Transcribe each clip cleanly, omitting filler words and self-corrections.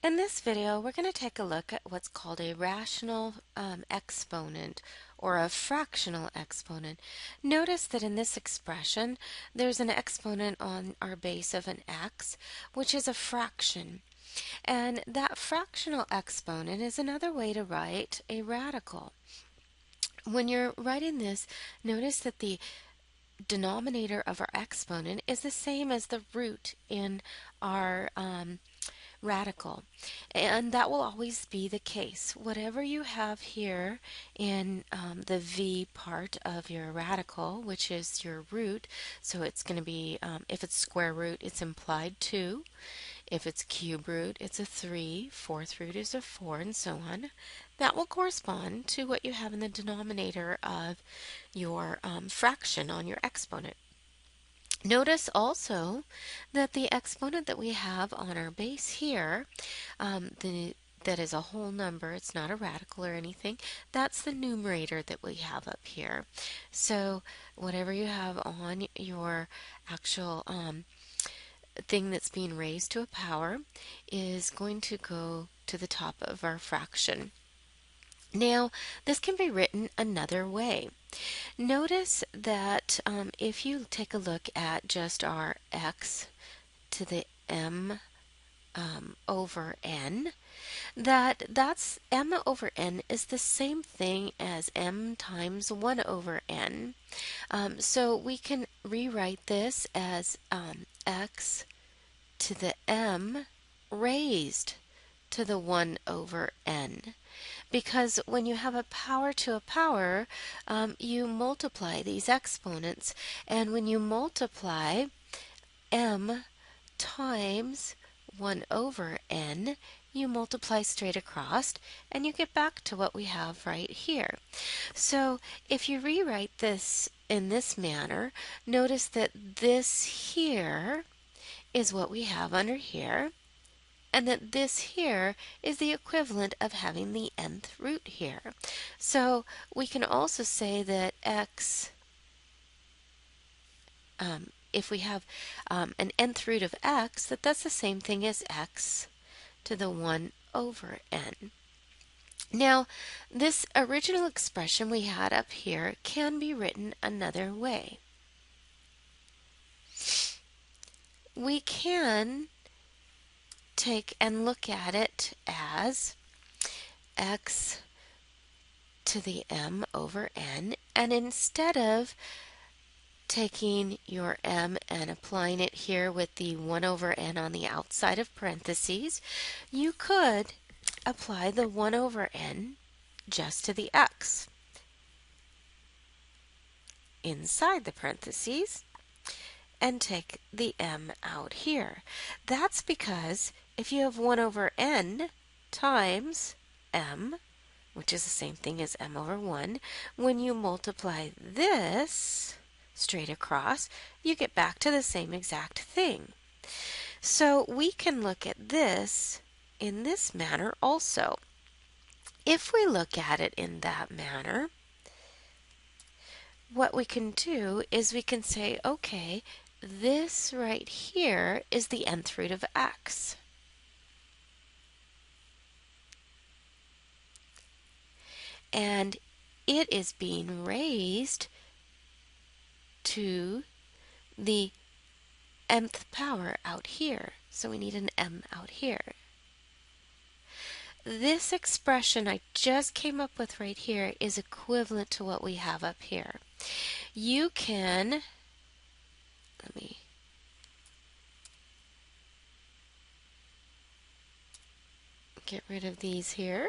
In this video, we're going to take a look at what's called a rational exponent or a fractional exponent. Notice that in this expression, there's an exponent on our base of an x, which is a fraction. And that fractional exponent is another way to write a radical. When you're writing this, notice that the denominator of our exponent is the same as the root in our radical, and that will always be the case. Whatever you have here in the v part of your radical, which is your root, so it's going to be, if it's square root, it's implied 2. If it's cube root, it's a 3. Fourth root is a 4, and so on. That will correspond to what you have in the denominator of your fraction on your exponent. Notice also that the exponent that we have on our base here, that is a whole number, it's not a radical or anything, that's the numerator that we have up here. So whatever you have on your actual thing that's being raised to a power is going to go to the top of our fraction. Now, this can be written another way. Notice that if you take a look at just our x to the m over n, that's m over n is the same thing as m times 1 over n. So we can rewrite this as x to the m raised to the 1 over n. Because when you have a power to a power, you multiply these exponents, and when you multiply m times 1 over n, you multiply straight across, and you get back to what we have right here. So if you rewrite this in this manner, notice that this here is what we have under here, and that this here is the equivalent of having the nth root here. So we can also say that x, if we have an nth root of x, that's the same thing as x to the 1 over n. Now, this original expression we had up here can be written another way. We can take and look at it as x to the m over n, and instead of taking your m and applying it here with the 1 over n on the outside of parentheses, you could apply the 1 over n just to the x inside the parentheses and take the m out here. That's because if you have 1 over n times m, which is the same thing as m over 1, when you multiply this straight across, you get back to the same exact thing. So we can look at this in this manner also. If we look at it in that manner, what we can do is we can say, okay, this right here is the nth root of x. And it is being raised to the mth power out here. So we need an m out here. This expression I just came up with right here is equivalent to what we have up here. You can, let me get rid of these here.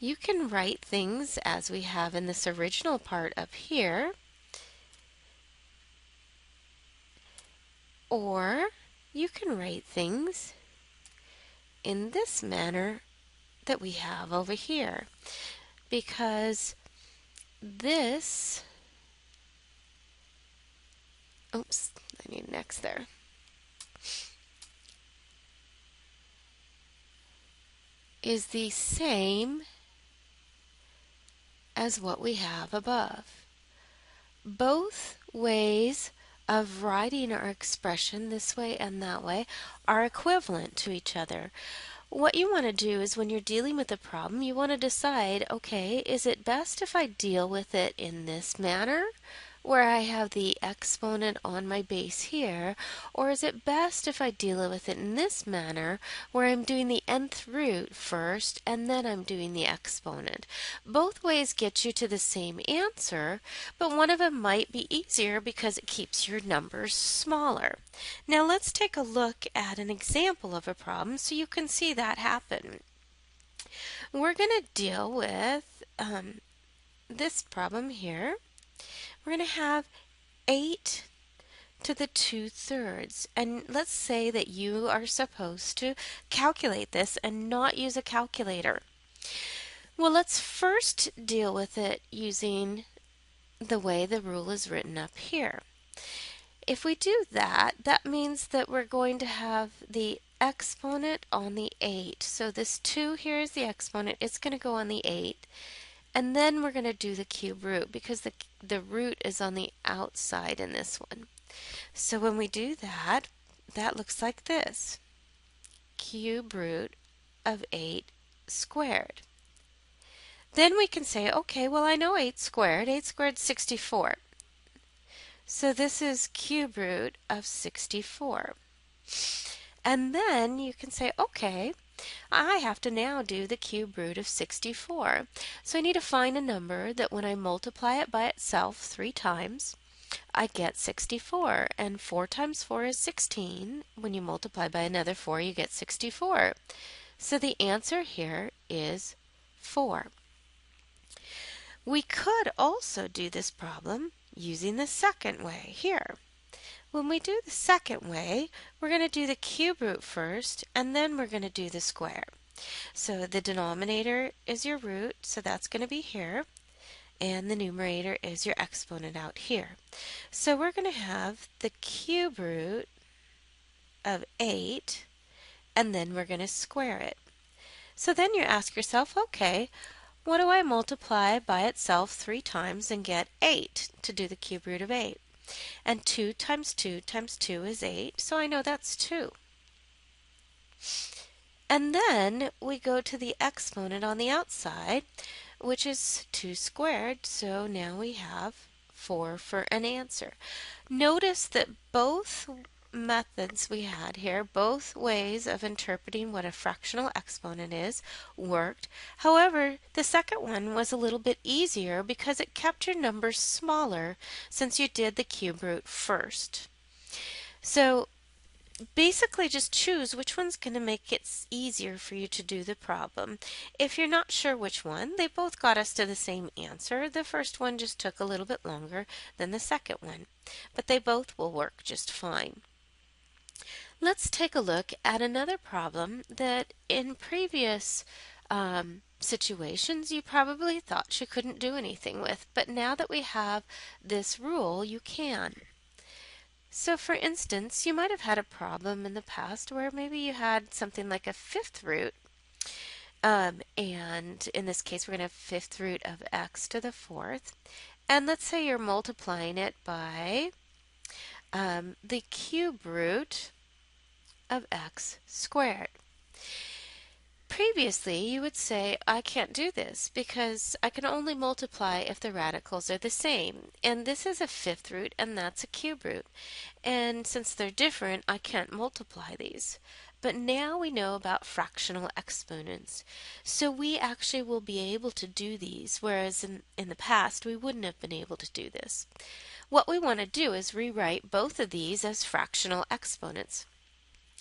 You can write things as we have in this original part up here, or you can write things in this manner that we have over here, because this, oops, I need an X there. Is the same as what we have above. Both ways of writing our expression this way and that way are equivalent to each other. What you want to do is when you're dealing with a problem, you want to decide, okay, is it best if I deal with it in this manner, where I have the exponent on my base here, or is it best if I deal with it in this manner, where I'm doing the nth root first and then I'm doing the exponent? Both ways get you to the same answer, but one of them might be easier because it keeps your numbers smaller. Now let's take a look at an example of a problem so you can see that happen. We're going to deal with this problem here. We're going to have 8 to the 2/3. And let's say that you are supposed to calculate this and not use a calculator. Well, let's first deal with it using the way the rule is written up here. If we do that, that means that we're going to have the exponent on the 8. So this 2 here is the exponent. It's going to go on the 8. And then we're going to do the cube root because the root is on the outside in this one. So when we do that, that looks like this. Cube root of 8 squared. Then we can say, okay, well I know 8 squared. 8 squared is 64. So this is cube root of 64. And then you can say, okay, I have to now do the cube root of 64. So I need to find a number that when I multiply it by itself 3 times, I get 64. And 4 times 4 is 16. When you multiply by another 4, you get 64. So the answer here is 4. We could also do this problem using the second way here. When we do the second way, we're going to do the cube root first, and then we're going to do the square. So the denominator is your root, so that's going to be here, and the numerator is your exponent out here. So we're going to have the cube root of 8, and then we're going to square it. So then you ask yourself, okay, what do I multiply by itself 3 times and get 8 to do the cube root of 8? And 2 times 2 times 2 is 8, so I know that's 2. And then we go to the exponent on the outside, which is 2 squared, so now we have 4 for an answer. Notice that both methods we had here, both ways of interpreting what a fractional exponent is, worked. However, the second one was a little bit easier because it kept your numbers smaller since you did the cube root first. So basically just choose which one's going to make it easier for you to do the problem. If you're not sure which one, they both got us to the same answer. The first one just took a little bit longer than the second one, but they both will work just fine. Let's take a look at another problem that in previous situations you probably thought you couldn't do anything with, but now that we have this rule, you can. So for instance, you might have had a problem in the past where maybe you had something like a 5th root, and in this case we're going to have 5th root of x to the 4th, and let's say you're multiplying it by the cube root of x squared. Previously, you would say, I can't do this because I can only multiply if the radicals are the same. And this is a 5th root and that's a cube root. And since they're different, I can't multiply these. But now we know about fractional exponents. So we actually will be able to do these, whereas in the past we wouldn't have been able to do this. What we want to do is rewrite both of these as fractional exponents.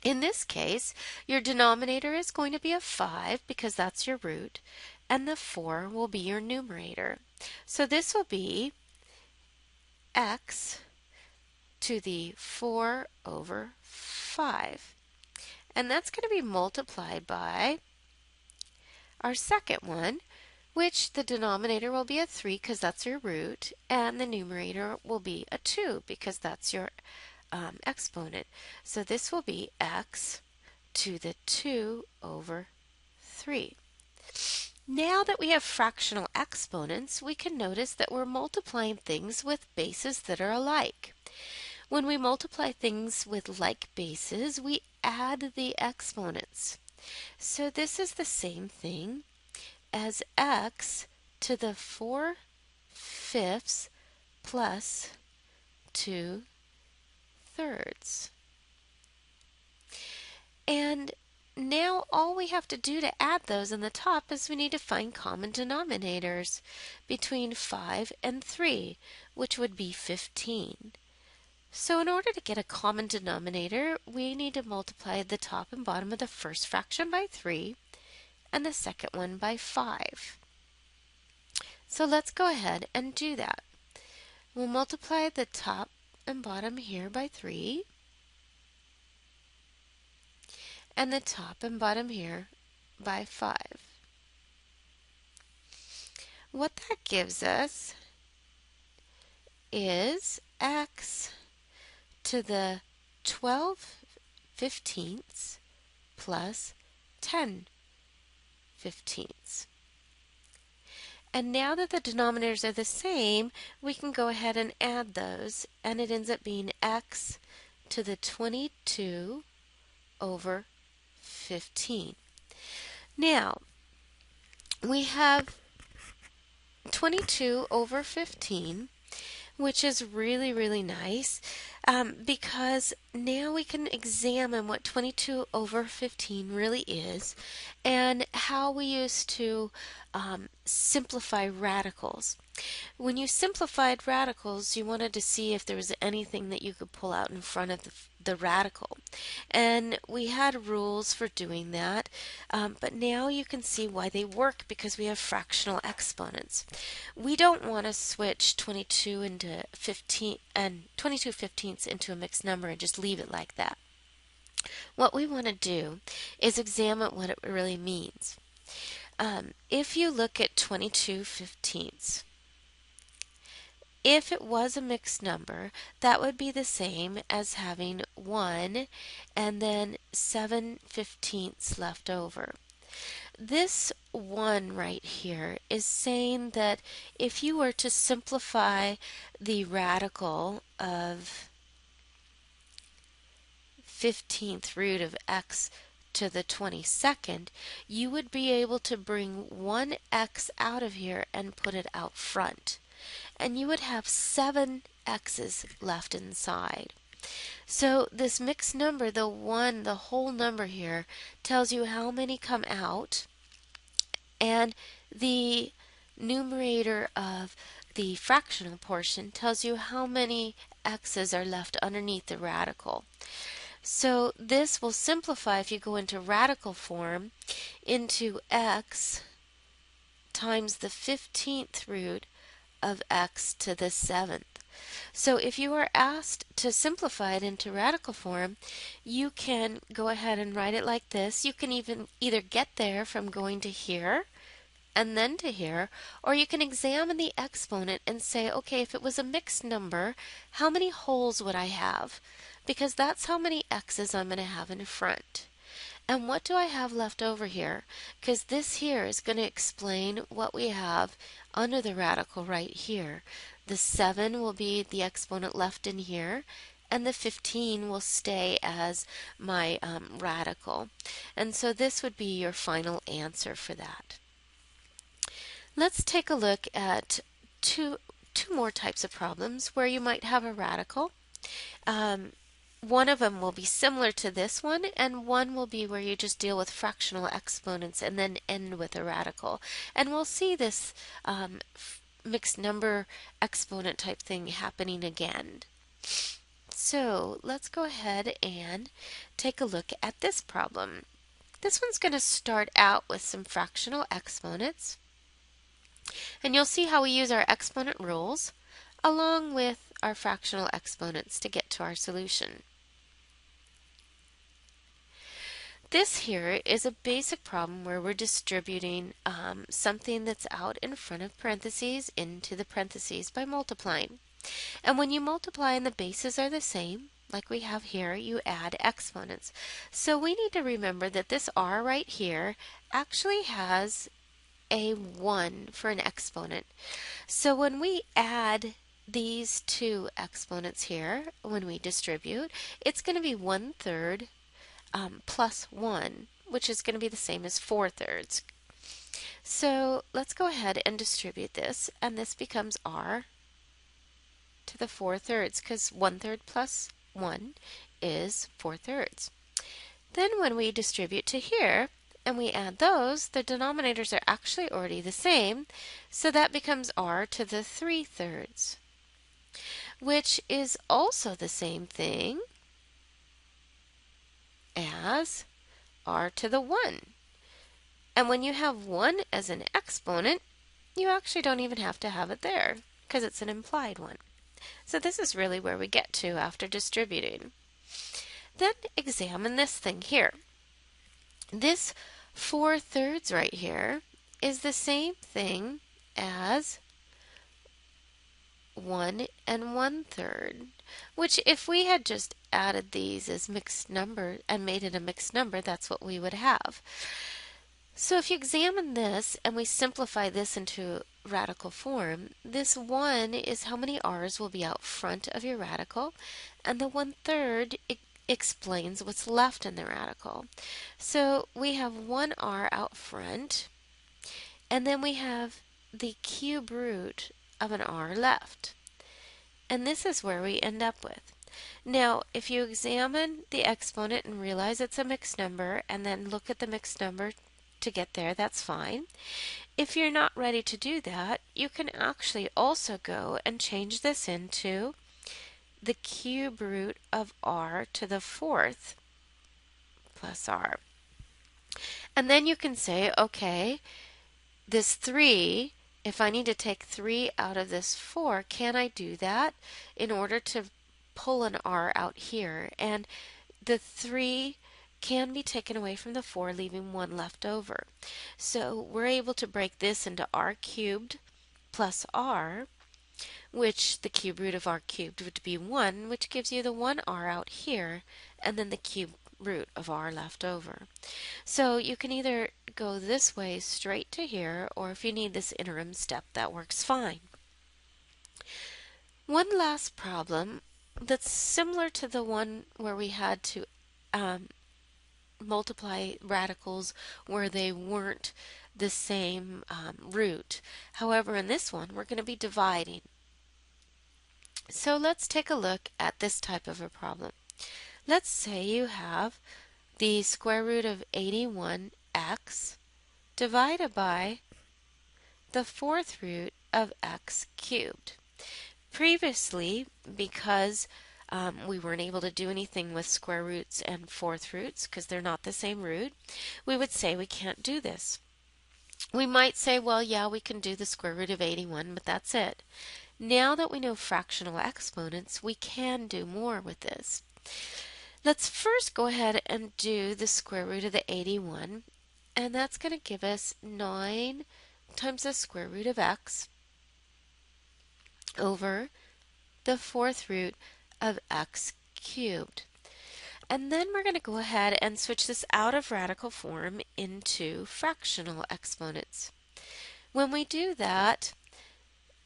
In this case, your denominator is going to be a 5 because that's your root, and the 4 will be your numerator. So this will be x to the 4 over 5. And that's going to be multiplied by our second one, which the denominator will be a 3 because that's your root, and the numerator will be a 2 because that's your exponent. So this will be x to the 2 over 3. Now that we have fractional exponents, we can notice that we're multiplying things with bases that are alike. When we multiply things with like bases, we add the exponents. So this is the same thing as x to the 4/5 plus 2/3. And now all we have to do to add those in the top is we need to find common denominators between 5 and 3, which would be 15. So in order to get a common denominator, we need to multiply the top and bottom of the first fraction by 3 and the second one by 5. So let's go ahead and do that. We'll multiply the top and bottom here by 3 and the top and bottom here by 5. What that gives us is x to the 12/15 plus 10/15. And now that the denominators are the same, we can go ahead and add those, and it ends up being x to the 22/15. Now, we have 22/15, which is really, really nice because now we can examine what 22/15 really is and how we used to simplify radicals. When you simplified radicals, you wanted to see if there was anything that you could pull out in front of the radical. And we had rules for doing that, but now you can see why they work because we have fractional exponents. We don't want to switch 22 into 15 and 22/15 into a mixed number and just leave it like that. What we want to do is examine what it really means. If you look at 22/15, if it was a mixed number, that would be the same as having 1 and then 7/15 left over. This 1 right here is saying that if you were to simplify the radical of 15th root of x to the 22nd, you would be able to bring 1x out of here and put it out front. And you would have 7 x's left inside. So this mixed number, the 1, the whole number here, tells you how many come out, and the numerator of the fractional portion tells you how many x's are left underneath the radical. So this will simplify if you go into radical form into x times the 15th root of x to the 7th. So if you are asked to simplify it into radical form, you can go ahead and write it like this. You can even either get there from going to here and then to here, or you can examine the exponent and say, okay, if it was a mixed number, how many wholes would I have? Because that's how many x's I'm going to have in front. And what do I have left over here? Because this here is going to explain what we have under the radical right here. The 7 will be the exponent left in here, and the 15 will stay as my radical. And so this would be your final answer for that. Let's take a look at two more types of problems where you might have a radical. One of them will be similar to this one, and one will be where you just deal with fractional exponents and then end with a radical. And we'll see this mixed number exponent type thing happening again. So let's go ahead and take a look at this problem. This one's going to start out with some fractional exponents, and you'll see how we use our exponent rules along with our fractional exponents to get to our solution. This here is a basic problem where we're distributing something that's out in front of parentheses into the parentheses by multiplying. And when you multiply and the bases are the same, like we have here, you add exponents. So we need to remember that this r right here actually has a 1 for an exponent. So when we add these two exponents here, when we distribute, it's going to be 1/3 plus 1, which is going to be the same as 4/3. So let's go ahead and distribute this, and this becomes r to the 4/3, because 1/3 plus 1 is 4/3. Then when we distribute to here, and we add those, the denominators are actually already the same, so that becomes r to the 3/3, which is also the same thing as r to the 1. And when you have 1 as an exponent, you actually don't even have to have it there, because it's an implied one. So this is really where we get to after distributing. Then examine this thing here. This 4/3 right here is the same thing as 1 and 1/3, which if we had just added these as mixed number and made it a mixed number, that's what we would have. So if you examine this and we simplify this into radical form, this 1 is how many r's will be out front of your radical, and the 1/3 explains what's left in the radical. So we have 1 r out front, and then we have the cube root of an r left. And this is where we end up with. Now, if you examine the exponent and realize it's a mixed number, and then look at the mixed number to get there, that's fine. If you're not ready to do that, you can actually also go and change this into the cube root of r to the 4th plus r. And then you can say, okay, this 3, if I need to take 3 out of this 4, can I do that in order to pull an r out here? And the 3 can be taken away from the 4, leaving 1 left over. So we're able to break this into r cubed plus r, which the cube root of r cubed would be 1, which gives you the 1r out here, and then the cube root of r left over. So you can either go this way straight to here, or if you need this interim step, that works fine. One last problem that's similar to the one where we had to multiply radicals where they weren't the same root. However, in this one, we're going to be dividing. So let's take a look at this type of a problem. Let's say you have the square root of 81x divided by the 4th root of x cubed. Previously, because we weren't able to do anything with square roots and 4th roots because they're not the same root, we would say we can't do this. We might say, well, yeah, we can do the square root of 81, but that's it. Now that we know fractional exponents, we can do more with this. Let's first go ahead and do the square root of the 81, and that's going to give us 9 times the square root of x over the 4th root of x cubed. And then we're going to go ahead and switch this out of radical form into fractional exponents. When we do that,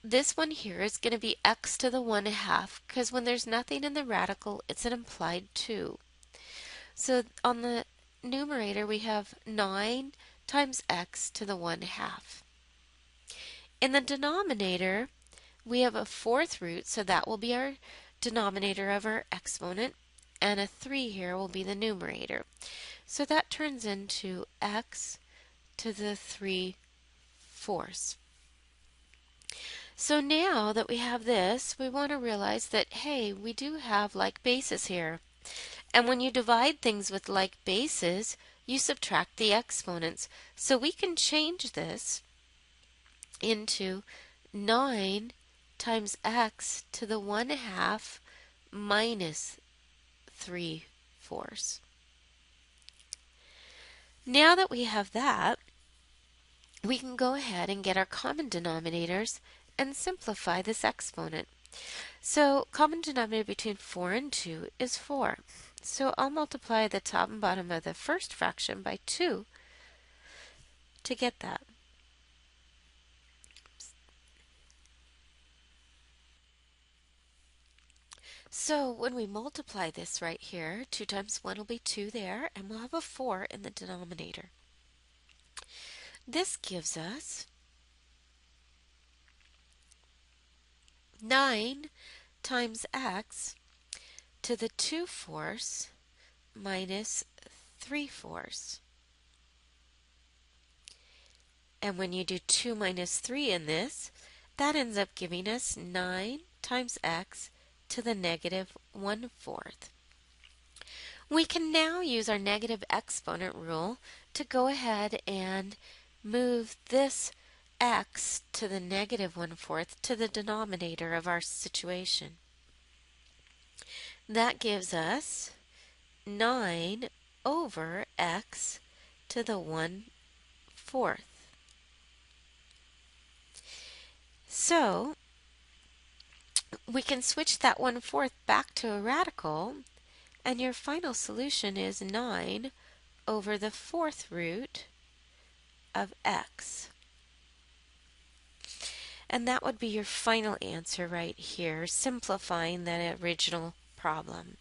this one here is going to be x to the 1/2, because when there's nothing in the radical, it's an implied 2. So on the numerator, we have 9 times x to the 1/2. In the denominator, we have a 4th root, so that will be our denominator of our exponent, and a 3 here will be the numerator. So that turns into x to the 3/4. So now that we have this, we want to realize that, hey, we do have like bases here. And when you divide things with like bases, you subtract the exponents. So we can change this into 9 times x to the 1/2 minus 3/4. Now that we have that, we can go ahead and get our common denominators and simplify this exponent. So common denominator between 4 and 2 is 4. So I'll multiply the top and bottom of the first fraction by 2 to get that. So when we multiply this right here, 2 times 1 will be 2 there, and we'll have a 4 in the denominator. This gives us 9 times x to the 2 fourths minus 3 fourths. And when you do 2 minus 3 in this, that ends up giving us 9 times x to the negative 1 fourth. We can now use our negative exponent rule to go ahead and move this x to the negative 1 fourth to the denominator of our situation. That gives us 9 over x to the 1 fourth. So we can switch that 1 fourth back to a radical, and your final solution is 9 over the 4th root of x. And that would be your final answer right here, simplifying that original problem.